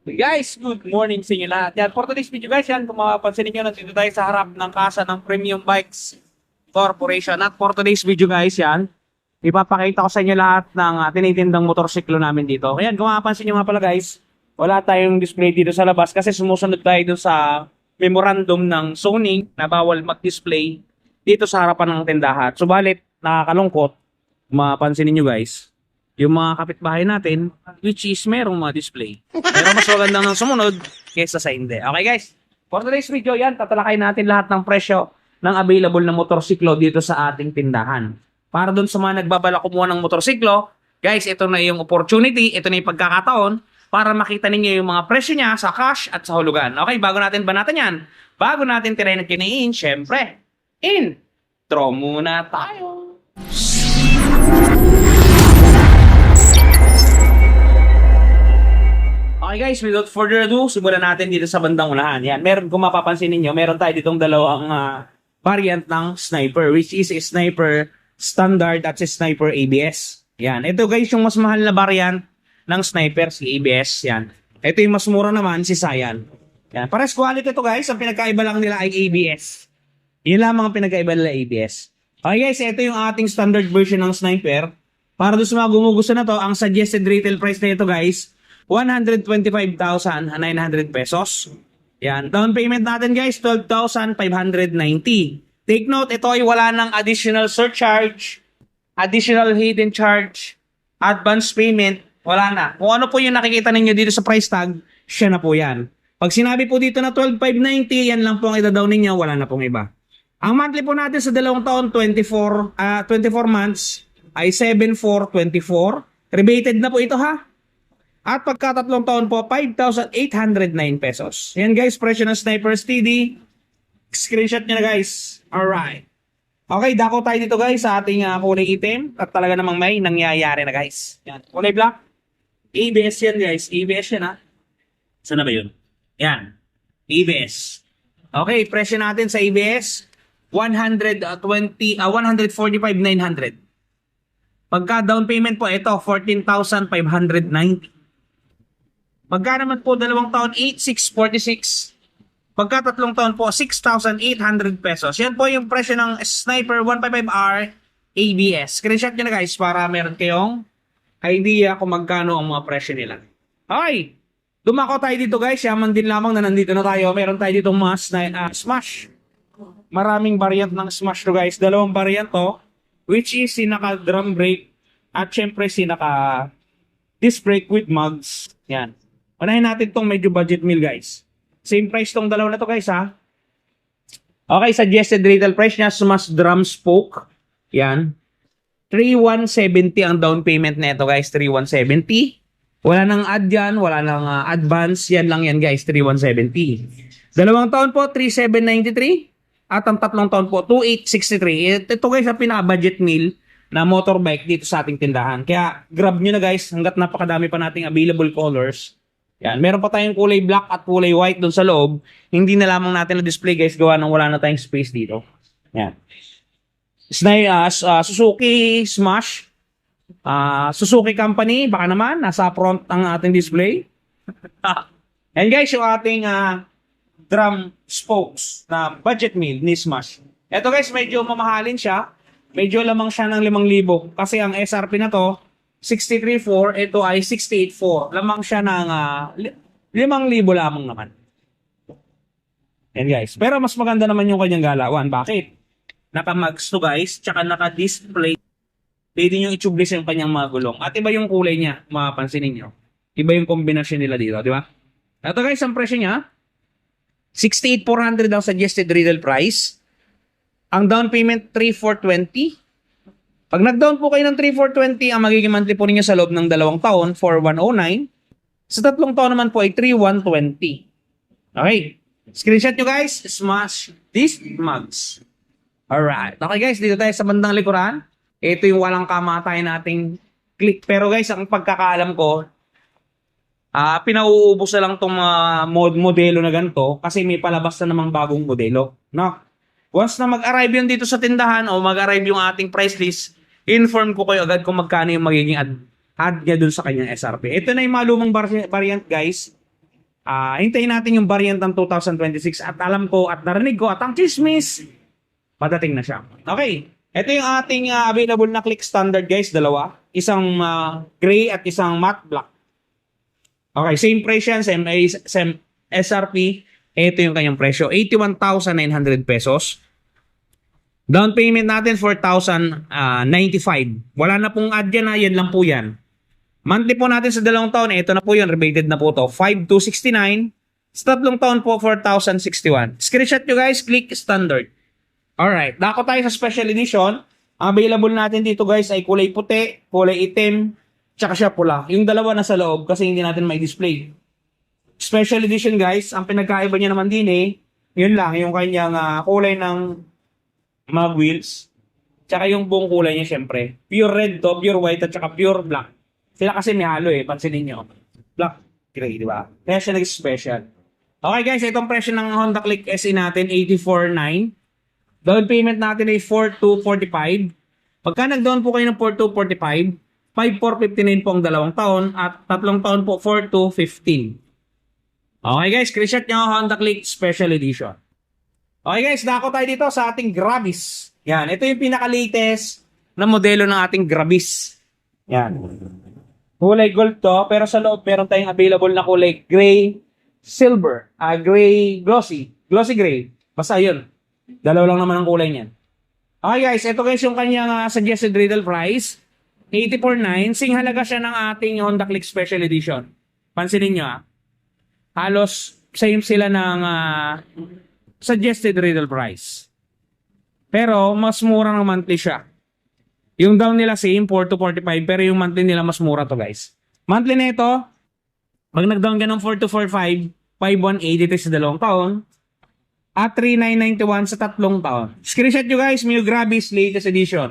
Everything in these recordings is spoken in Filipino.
Guys, good morning sa inyo lahat. Yan, for today's video guys, yan, kung mapapansin niyo, nandito tayo sa harap ng kasa ng Premium Bikes Corporation. At for today's video guys, yan, ipapakita ko sa inyo lahat ng tinitindang motorsiklo namin dito. Ayan, kung mapapansin niyo nga pala guys, wala tayong display dito sa labas kasi sumusunod tayo dun sa memorandum ng zoning na bawal mag-display dito sa harapan ng tindahan. Subalit, nakakalungkot, kung mapapansin niyo guys, yung mga kapitbahay natin, which is merong mga display. Pero mas magandang nang sumunod kaysa sa hindi. Okay guys, for today's video yan, tatalakay natin lahat ng presyo ng available na motorsiklo dito sa ating tindahan. Para dun sa mga nagbabalak kumuha ng motorsiklo, guys, ito na yung opportunity, ito na yung pagkakataon para makita ninyo yung mga presyo niya sa cash at sa hulugan. Okay, bago natin banatan yan, bago natin tirahin at kinain, syempre, intro muna tayo. Okay guys, without further ado, simulan natin dito sa bandang unahan. Yan, meron, kung mapapansin ninyo, meron tayo ditong dalawang variant ng Sniper, which is a Sniper Standard at si Sniper ABS. Yan, ito guys yung mas mahal na variant ng Sniper, si ABS. Yan, ito yung mas mura naman, si Saiyan. Yan, pares quality ito guys, ang pinagkaiba lang nila ay ABS. Yun lamang ang pinagkaiba nila ABS. Okay guys, ito yung ating standard version ng Sniper. Para doon sa mga gumugusto na to, ang suggested retail price na ito guys, 125,900 pesos. Yan. Down payment natin guys, 12,590. Take note, ito ay wala ng additional surcharge, additional hidden charge, advance payment, wala na. Kung ano po yung nakikita ninyo dito sa price tag, siya na po yan. Pag sinabi po dito na 12,590, yan lang po ang ida-down ninyo, wala na pong iba. Ang monthly po natin sa dalawang taon, 24 months, ay 7,424. Rebated na po ito ha. At pagkatatlong taon po, 5,809 pesos. Yan guys, presyo ng Sniper STD. Screenshot nyo na guys. Alright. Okay, dako tayo dito guys sa ating kulay itim. At talaga namang may nangyayari na guys. Yan, kulay black. ABS yan guys. ABS yan ha. Saan na ba yun? Yan. ABS. Okay, presyo natin sa ABS. 145,900. Pagka down payment po, ito, 14,590. Pagka naman po dalawang taon, 8,646. Pagka tatlong taon po, 6,800 pesos. Yan po yung presyo ng Sniper 155R ABS. Screenshot nyo na guys para meron kayong idea kung magkano ang mga presyo nila. Okay. Dumako tayo dito guys. Yaman din lamang na nandito na tayo. Meron tayo dito mga Smash. Maraming variant ng Smash to guys. Dalawang variant to. Which is sinaka drum brake. At syempre sinaka disc brake with mugs. Yan. Unahin natin tong medyo budget meal guys. Same price tong dalawa na to guys ha. Okay, suggested retail price niya Smash drum spoke. Yan. 3,170 ang down payment na ito guys. 3,170. Wala nang add yan. Wala nang advance. Yan lang yan guys. 3,170. Dalawang taon po 3,793. At ang tatlong taon po 2,863. Ito guys ang pinaka-budget meal na motorbike dito sa ating tindahan. Kaya grab nyo na guys hanggat napakadami pa nating available colors. Yan, meron pa tayong kulay black at kulay white doon sa loob. Hindi na lamang natin na-display guys gawa nang wala na tayong space dito. Yan. Suzuki Smash. Suzuki Company, baka naman, nasa front ang ating display. And guys, yung ating drum spokes na budget meal ni Smash. Ito guys, medyo mamahalin siya. Medyo lamang siya ng 5,000. Kasi ang SRP na to, 63,400, ito ay 68,400. Lamang siya ng 5,000 lamang naman. Yan guys. Pero mas maganda naman yung kanyang galawan. Bakit? Naka-mags to guys, tsaka naka-display. Pwede nyo i-tubeless yung kanyang mga gulong. At iba yung kulay niya, mapapansin niyo. Iba yung kombinasyon nila dito, di ba? Ito guys, ang presyo niya, 68,400 ang suggested retail price. Ang down payment, 3,420. Pag nag-down po kayo ng 3,420, ang magiging monthly po ninyo sa loob ng dalawang taon, 4,109. Sa tatlong taon naman po ay 3,120. Okay. Screenshot nyo guys. Smash these mugs. Alright. Okay guys, dito tayo sa bandang likuran. Ito yung walang kamatay nating click. Pero guys, ang pagkakaalam ko, pinauubos na lang itong modelo na ganito kasi may palabas na namang bagong modelo. No? Once na mag-arrive yun dito sa tindahan o mag-arrive yung ating price list, inform ko kayo agad kung magkano yung magiging add niya dun sa kanyang SRP. Ito na yung mga lumang variant guys. Hintayin natin yung variant ng 2026 at alam ko at narinig ko at ang chismis, padating na siya. Okay. Ito yung ating available na click standard guys, dalawa. Isang gray at isang matte black. Okay, same price yan, same SRP. Ito yung kanyang presyo, 81,900 pesos. Down payment natin 4,095. Wala na pong add yan, yan lang po yan. Monthly po natin sa 2 taon, ito na po yun, rebated na po to, 5,269. Sa 3 taon po, 4,061. Screenshot nyo guys, click standard. Alright, dako tayo sa special edition. Available natin dito guys ay kulay puti, kulay itim, tsaka siya pula. Yung dalawa na sa loob kasi hindi natin may display. Special edition guys, ang pinagkaiba niya naman din yun lang, yung kanyang kulay ng mga wheels. Tsaka yung buong kulay niya syempre. Pure red to, pure white at tsaka pure black. Sila kasi may halo pansinin nyo. Black, gray, di ba? Kaya siya nag-special. Okay guys, itong presyo ng Honda Click SE natin, 84,900. Down payment natin ay 4,245. Pagka nag-down po kayo ng 4,245, 5,459 po ang 2 taon at 3 taon po 4,215. Okay guys, screenshot nyo Honda Click Special Edition. Okay guys, dako tayo dito sa ating Grabis. Yan, ito yung pinaka-latest na modelo ng ating Grabis. Yan. Kulay gold to, pero sa loob meron tayong available na kulay gray, silver, gray, glossy gray. Basta yun. Dalawa lang naman ang kulay niyan. Okay guys, ito guys yung kanyang suggested retail price. 84,900. Sing halaga siya ng ating Honda Click Special Edition. Pansinin nyo halos same sila ng suggested retail price. Pero mas mura ng monthly siya. Yung down nila same 4,245 pero yung monthly nila mas mura to guys. Monthly nito, pag nag-down ka ng 4,245, 5,180 sa 2 taon at 3,991 sa 3 taon. Screenshot nyo guys, Mio Grabis latest edition.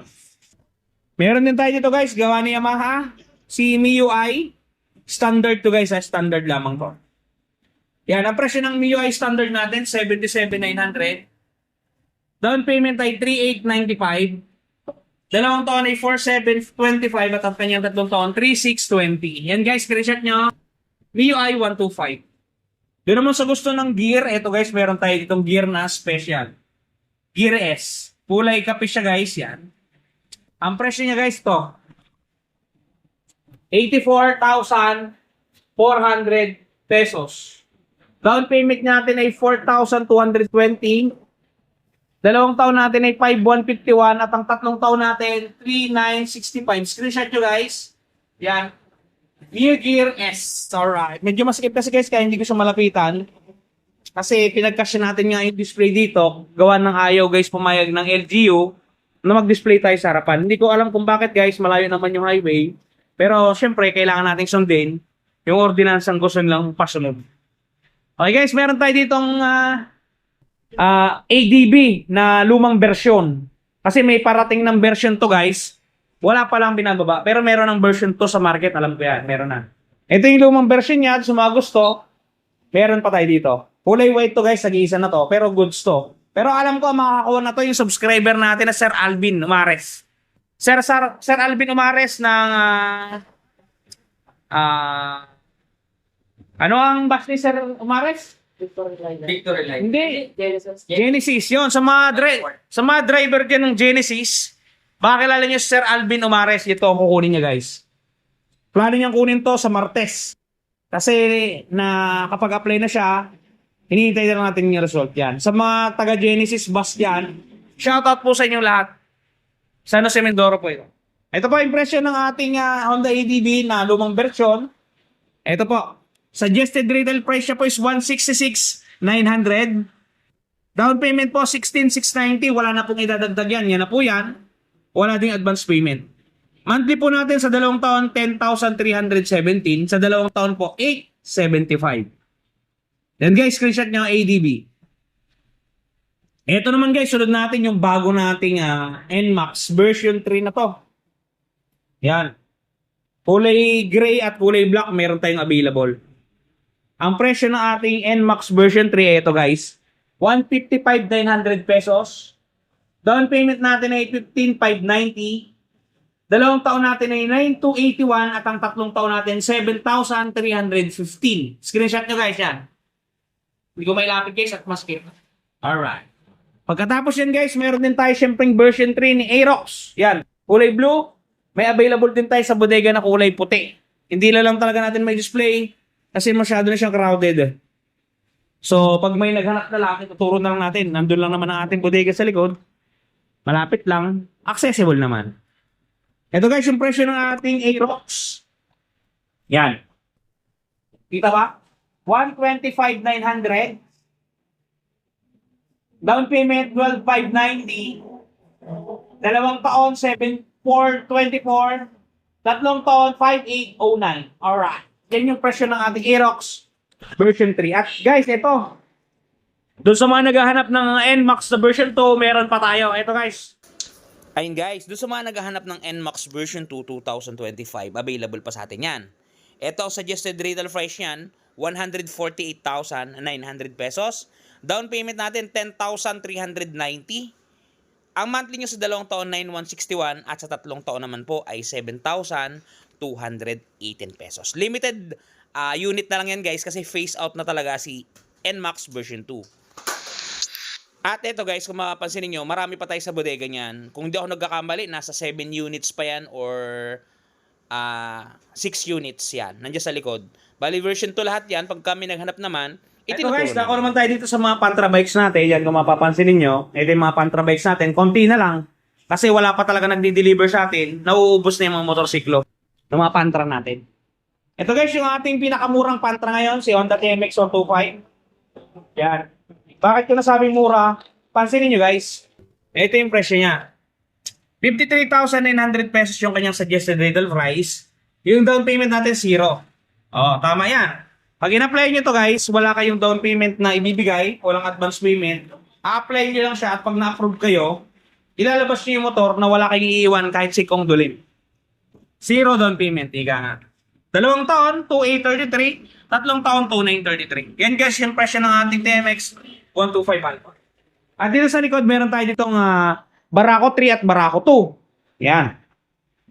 Meron din tayo dito guys, gawa ni Yamaha, si MIUI. Standard to guys, standard lamang to. Yan, ang presyo ng MIUI standard natin, 77,900. Down payment ay 3,895. 2 taon ay 4,725 at ang kanyang 3 taon, 3,620. Yan guys, screenshot nyo, MIUI 125. Doon naman sa gusto ng gear, eto guys, meron tayo ditong gear na special. Gear S. Kulay kape siya guys, yan. Ang presyo niya guys to, 84,400 pesos. Down payment natin ay 4,220. 2 taon natin ay 5,151 at ang 3 taon natin 3,965. Screenshot nyo guys. Yan. New Gear S. Alright. Medyo masikip kasi guys kaya hindi ko siya malapitan. Kasi pinagkasya natin nga yung display dito. Gawa ng ayaw guys pumayag ng LGU na mag-display tayo sa harapan. Hindi ko alam kung bakit guys, malayo naman yung highway. Pero syempre kailangan nating sundin yung ordinansang gusto nilang pasunod. Okay guys, meron tayo ditong ADB na lumang version. Kasi may parating ng version to guys. Wala pa lang binababa. Pero meron ng version to sa market. Alam ko yan. Meron na. Ito yung lumang version niya. Sa mga gusto, meron pa tayo dito. Kulay white to guys. Nag-iisa na to. Pero goods to. Pero alam ko makakakuha na to yung subscriber natin na Sir Alvin Umares. Sir Alvin Umares ng ano ang bus ni Sir Umares? Victory Line. Hindi. Genesis. Genesis yun. Sa mga driver dyan ng Genesis, baka kilala nyo si Sir Alvin Umares. Ito ang kukunin niya guys. Plano niyang kunin to sa Martes. Kasi na kapag apply na siya, hinihintay na lang natin yung result yan. Sa mga taga Genesis bus yan, shoutout po sa inyo lahat. Sana si Mindoro po ito. Ito po impression ng ating Honda ADB na lumang version. Ito po. Suggested retail price siya po is 166,900. Down payment po 16,690. Wala na pong idadagdag yan. Yan na po yan. Wala ding advance payment. Monthly po natin sa 2 taon 10,317. Sa 2 taon po 875. Then guys, screenshot nyo ADB. Ito naman guys, sunod natin yung bago nating NMAX version 3 na to. Yan. Kulay gray at kulay black meron tayong available. Ang presyo ng ating NMAX version 3 ito guys, 155,900 pesos. Down payment natin ay 15,590. 2 taon natin ay 9,281 at ang 3 taon natin 7,315. Screenshot nyo guys yan. Hindi ko mailapit guys at maskip. Alright. Pagkatapos yan guys, meron din tayo syempreng version 3 ni Aerox. Yan, kulay blue. May available din tayo sa bodega na kulay puti. Hindi na lang talaga natin may display kasi masyado na siyang crowded. So, pag may naghanap na lang, tuturo na lang natin. Nandun lang naman ang ating bodega sa likod. Malapit lang. Accessible naman. Ito guys, yung presyo ng ating Aerox. Yan. Kita ba? 125,900. Down payment, 12,590. Dalawang taon, 7,424. Tatlong taon, 5,809. Alright. Yan yung presyo ng ating Aerox version 3. At guys, ito. Doon sa mga naghahanap ng NMAX na version 2, meron pa tayo. Ito guys. Ayun guys, doon sa mga naghahanap ng NMAX version 2 2025, available pa sa atin yan. Ito ang suggested retail price niyan, 148,900 pesos. Down payment natin, 10,390. Ang monthly nyo sa 2 taon, 9,161. At sa 3 taon naman po ay 7,218 pesos. Limited unit na lang yan guys kasi phase out na talaga si NMAX version 2. At ito guys, kung mapapansin niyo, marami pa tayo sa bodega niyan. Kung di ako nagkakamali, nasa 7 units pa yan or 6 units yan. Nandiyan sa likod. Bali version 2 lahat yan. Pag kami naghanap naman, ito guys, nako naman tayo dito sa mga Pantra bikes natin. Yan kung mapapansin niyo, ito yung mga Pantra bikes natin. Konti na lang. Kasi wala pa talaga nagdi-deliver sa atin. Nauubos na yung mga motorsiklo ng mga Pantra natin. Ito guys, yung ating pinakamurang Pantra ngayon, si Honda TMX 125. Yan. Bakit ko nasabing mura? Pansinin nyo guys. Ito yung presyo niya. 53,900 pesos yung kanyang suggested retail price. Yung down payment natin, 0. Oh, tama yan. Pag in-apply nyo to guys, wala kayong down payment na ibibigay, walang advance payment. A-apply nyo lang siya at pag na-approve kayo, ilalabas nyo yung motor na wala kayong iiwan kahit sikong dulim. 0 down payment, ika nga. 2 taon, 2,833. 3 taon, 2,933. Yan guys, yung presyo ng ating TMX 125 Alpha. At dito sa likod, meron tayo ditong Barako 3 at Barako 2. Yan.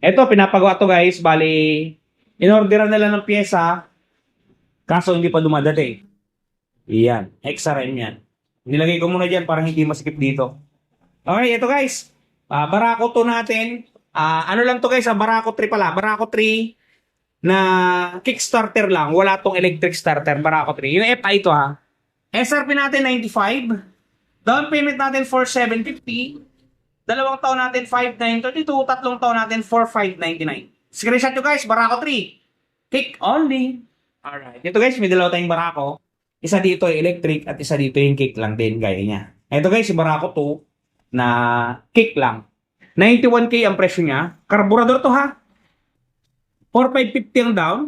Ito, pinapagawa to guys. Bali, in-orderan nila ng pyesa. Kaso hindi pa dumadating. Yan. XRM yan. Nilagay ko muna dyan para hindi masikip dito. Okay, ito guys. Barako 2 natin. Ano lang to guys, Barako 3 pala. Barako 3 na kickstarter lang. Wala tong electric starter. Barako 3. Yung FI ito ha. SRP natin 95. Down payment natin 4,750. 2 taon natin 5,932. 3 taon natin 4,599. Screenshot nyo guys, Barako 3. Kick only. Alright. Ito guys, may 2 tayong Barako. Isa dito yung electric at isa dito yung kick lang din. Gaya niya. Ito guys, si Barako 2 na kick lang. 91K ang presyo niya. Karburador to ha. 4,550 ang down.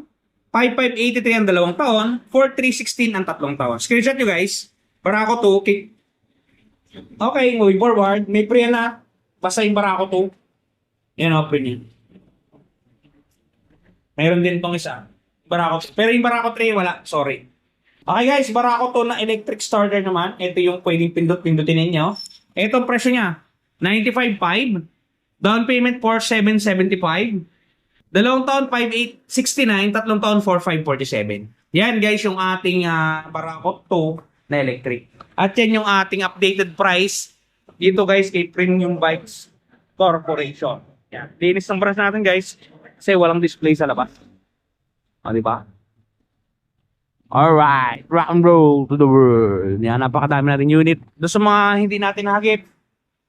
5,583 ang 2 taon, 4,316 ang 3 taon. Screenshot nyo guys. Barako 2, kick. Okay, moving forward. May pre na. Basta yung Barako 2. Yan, open yun. Mayroon din tong isa. Barako 2. Pero yung Barako 3, wala. Sorry. Okay guys, Barako 2 na electric starter naman. Ito yung pwedeng pindot-pindutin ninyo. Ito ang presyo niya. 95,500. Down payment 4,775. 2 taon, 5,869. 3 taon, 4,547. Yan guys, yung ating Barako 2 na electric. At yan yung ating updated price dito guys kay Premium Bikes Corporation. Yan. Linis ng branch natin guys kasi walang display sa labas. O, diba? Alright, rock and roll to the world. Yan, napakadami natin unit. Doon sa mga hindi natin nahagip,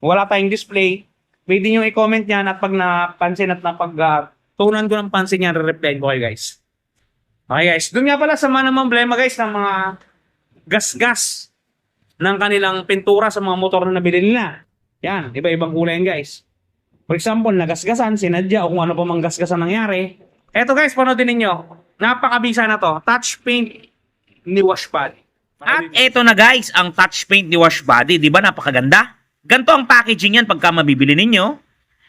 wala tayong display, pwede nyo i-comment yan at pag napansin at tunan ko ng pansin yan, re-replyan ko kayo guys. Okay guys, doon nga pala sa mga problema guys ng mga gas-gas ng kanilang pintura sa mga motor na nabili nila. Yan, iba-ibang kulay yan guys. For example, nagasgasan, sinadya o kung ano pa mang gasgasan nangyari. Eto guys, panoodin ninyo. Napakabisa na to. Touch paint ni Wash Body. At eto na guys, ang touch paint ni Wash Body. Di ba napakaganda? Ganto ang packaging yan pagka mabibili ninyo.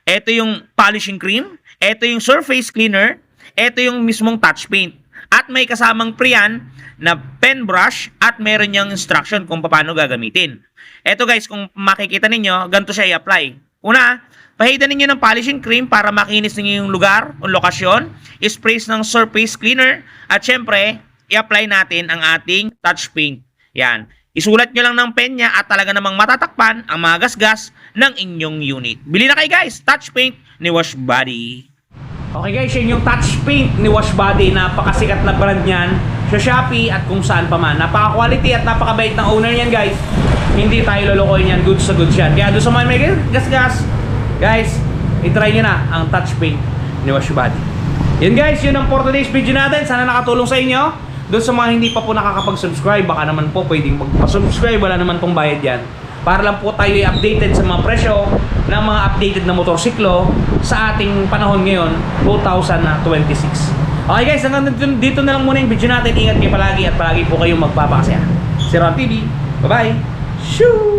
Ito yung polishing cream. Ito yung surface cleaner. Ito yung mismong touch paint. At may kasamang pre-yan na pen brush at meron niyang instruction kung paano gagamitin. Ito guys, kung makikita ninyo, ganito siya i-apply. Una, pahidan ninyo ng polishing cream para makinis ninyo yung lugar o lokasyon. Sprays ng surface cleaner. At syempre, i-apply natin ang ating touch paint. Yan. Isulat nyo lang ng penya at talaga namang matatakpan ang mga gasgas ng inyong unit. Bili na kayo guys, touch paint ni Wash Body. Okay guys, yun yung touch paint ni Wash Body. Napakasikat na brand niyan sa Shopee at kung saan pa man. Napaka-quality at napakabait ng owner niyan guys. Hindi tayo lolokohin yan, goods sa goods yan. Kaya doon sa mga may gas-gas, guys, itry nyo na ang touch paint ni Wash Body. Yun guys, yun ang for today's video natin. Sana nakatulong sa inyo. Doon sa mga hindi pa po nakakapag-subscribe, baka naman po pwedeng magpa-subscribe, wala naman pong bayad yan. Para lang po tayo updated sa mga presyo ng mga updated na motorsiklo sa ating panahon ngayon, 2026. Okay guys, hanggang dito na lang muna yung video natin. Ingat kayo palagi at palagi po kayong magpapakasaya. Si Ron TV, bye-bye! Shoo!